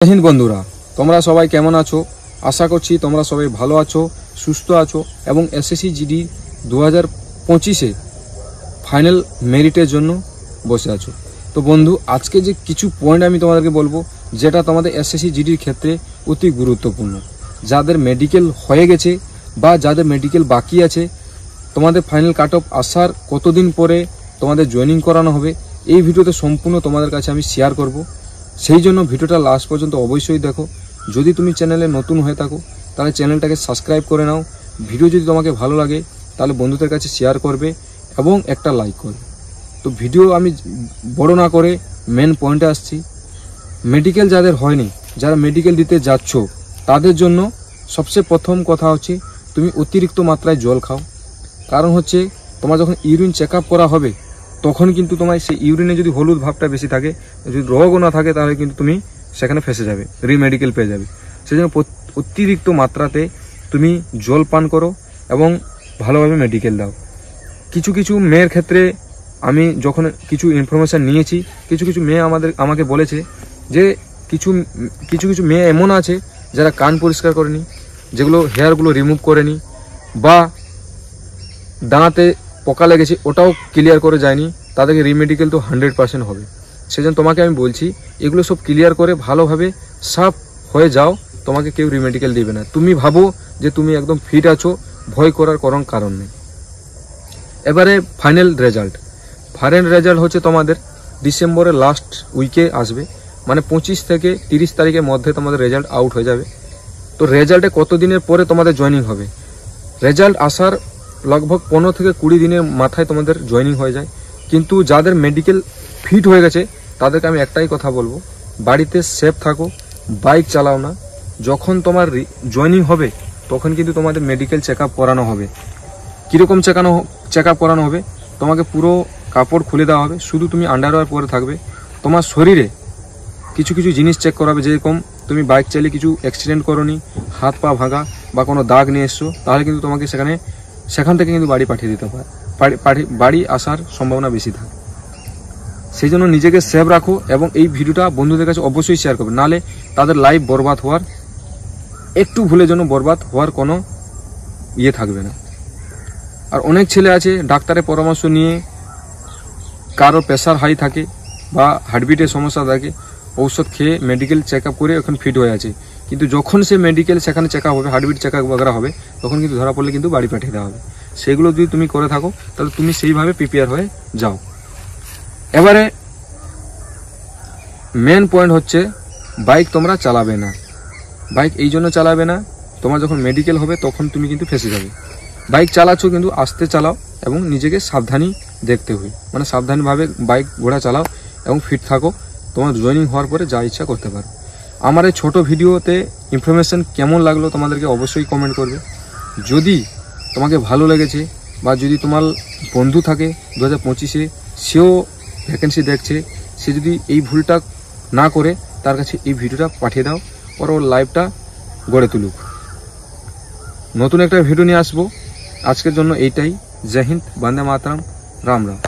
জয় হিন্দ বন্ধুরা, তোমরা সবাই কেমন আছো? আশা করছি তোমরা সবাই ভালো আছো, সুস্থ আছো এবং এসএসসি জিডি 2025-এ ফাইনাল মেরিটের জন্য বসে আছো। তো বন্ধু, আজকে যে কিছু পয়েন্ট আমি তোমাদেরকে বলবো যেটা তোমাদের এসএসসি জিডির ক্ষেত্রে অতি গুরুত্বপূর্ণ। যাদের মেডিকেল হয়ে গেছে বা যাদের মেডিকেল বাকি আছে, তোমাদের ফাইনাল কাট অফ আসার কতদিন পরে তোমাদের জয়েনিং করানো হবে, এই ভিডিওতে সম্পূর্ণ তোমাদের কাছে আমি শেয়ার করব। সেই জন্য ভিডিওটা লাস্ট পর্যন্ত অবশ্যই দেখো। যদি তুমি চ্যানেলে নতুন হয়ে থাকো তাহলে চ্যানেলটাকে সাবস্ক্রাইব করে নাও। ভিডিও যদি তোমাকে ভালো লাগে তাহলে বন্ধুদের কাছে শেয়ার করবে এবং একটা লাইক করবে। তো ভিডিও আমি বড় না করে মেন পয়েন্টে আসছি। মেডিকেল যাদের হয়নি, যারা মেডিকেল দিতে যাচ্ছ, তাদের জন্য সবচেয়ে প্রথম কথা হচ্ছে তুমি অতিরিক্ত মাত্রায় জল খাও। কারণ হচ্ছে তোমার যখন ইউরিন চেক আপ করা হবে তখন কিন্তু তোমার সেই ইউরিনে যদি হলুদ ভাবটা বেশি থাকে, যদি রোগও না থাকে, তাহলে কিন্তু তুমি সেখানে ফেসে যাবে, রিমেডিকেল পেয়ে যাবে। সেই জন্য অতিরিক্ত মাত্রাতে তুমি জল পান করো এবং ভালোভাবে মেডিকেল দাও। কিছু কিছু মেয়ের ক্ষেত্রে আমি যখন কিছু ইনফরমেশান নিয়েছি, কিছু কিছু মেয়ে আমাকে বলেছে যে কিছু কিছু মেয়ে এমন আছে যারা কান পরিষ্কার করেনি, যেগুলো হেয়ারগুলো রিমুভ করেনি, বা দাঁতে পোকা লেগেছে ওটাও ক্লিয়ার করে যায়নি, তাদেরকে রিমেডিকেল তো 100% হবে। সেজন্য তোমাকে আমি বলছি এগুলো সব ক্লিয়ার করে ভালোভাবে সাফ হয়ে যাও, তোমাকে কেউ রিমেডিকেল দিবে না। তুমি ভাবো যে তুমি একদম ফিট আছো, ভয় করার কোনো কারণ নেই। এবারে ফাইনাল রেজাল্ট হচ্ছে তোমাদের ডিসেম্বরের লাস্ট উইকে আসবে, মানে 25 থেকে 30 তারিখের মধ্যে তোমাদের রেজাল্ট আউট হয়ে যাবে। তো রেজাল্টে কতদিনের পরে তোমাদের জয়েনিং হবে? রেজাল্ট আসার লগভগ 15 থেকে 20 দিনের মাথায় তোমাদের জয়েনিং হয়ে যায়। কিন্তু যাদের মেডিকেল ফিট হয়ে গেছে তাদেরকে আমি একটাই কথা বলবো, বাড়িতে সেফ থাকো, বাইক চালাও না। যখন তোমার জয়েনিং হবে তখন কিন্তু তোমাদের মেডিকেল চেক আপ করানো হবে। কীরকম চেক আপ করানো হবে? তোমাকে পুরো কাপড় খুলে দেওয়া হবে, শুধু তুমি আন্ডারওয়্যার পরে থাকবে। তোমার শরীরে কিছু কিছু জিনিস চেক করা হবে, যেরকম তুমি বাইক চালিয়ে কিছু অ্যাক্সিডেন্ট করোনি, হাত পা ভাঙা বা কোনো দাগ নিয়ে এসছো, তাহলে কিন্তু তোমাকে সেখান থেকে কিন্তু বাড়ি পাঠিয়ে দিতে পারে, বাড়ি আসার সম্ভাবনা বেশি থাকে। সেই জন্য নিজেকে সেভ রাখো এবং এই ভিডিওটা বন্ধুদের কাছে অবশ্যই শেয়ার করবে, নাহলে তাদের লাইফ বরবাদ হওয়ার, একটু ভুলের জন্য বরবাদ হওয়ার কোনো থাকবে না। আর অনেক ছেলে আছে ডাক্তারের পরামর্শ নিয়ে, কারো প্রেশার হাই থাকে বা হার্টবিটের সমস্যা থাকে, ঔষধ খেয়ে মেডিকেল চেক আপ করে ওখানে ফিট হয়ে আছে, কিন্তু যখন সে মেডিকেল সেখানে চেক আপ হবে, হার্টবিট চেক আপ বগেরা হবে, তখন কিন্তু ধরা পড়লে কিন্তু বাড়ি পাঠিয়ে দেওয়া হবে। সেগুলো যদি তুমি করে থাকো তাহলে তুমি সেইভাবে প্রিপেয়ার হয়ে যাও। এবারে মেন পয়েন্ট হচ্ছে বাইক তোমরা চালাবে না। বাইক এই জন্য চালাবে না, তোমার যখন মেডিকেল হবে তখন তুমি কিন্তু ফেসে যাবে। বাইক চালাচ্ছ কিন্তু আস্তে চালাও এবং নিজেকে সাবধানী দেখতে হবে, মানে সাবধানভাবে বাইক ঘোড়া চালাও এবং ফিট থাকো। তোমার জয়েনিং হওয়ার পরে যা ইচ্ছা করতে পারো। আমার এই ছোটো ভিডিওতে ইনফরমেশান কেমন লাগলো তোমাদেরকে অবশ্যই কমেন্ট করবে। যদি তোমাকে ভালো লেগেছে বা যদি তোমার বন্ধু থাকে 2025-এ, সেও ভ্যাকেন্সি দেখছে, সে যদি এই ভুলটা না করে তার কাছে এই ভিডিওটা পাঠিয়ে দাও, ওর লাইফটা গড়ে তুলুক। নতুন একটা ভিডিও নিয়ে আসবো, আজকের জন্য এইটাই। জয় হিন্দ, বন্দে মাতরম, রাম রাম।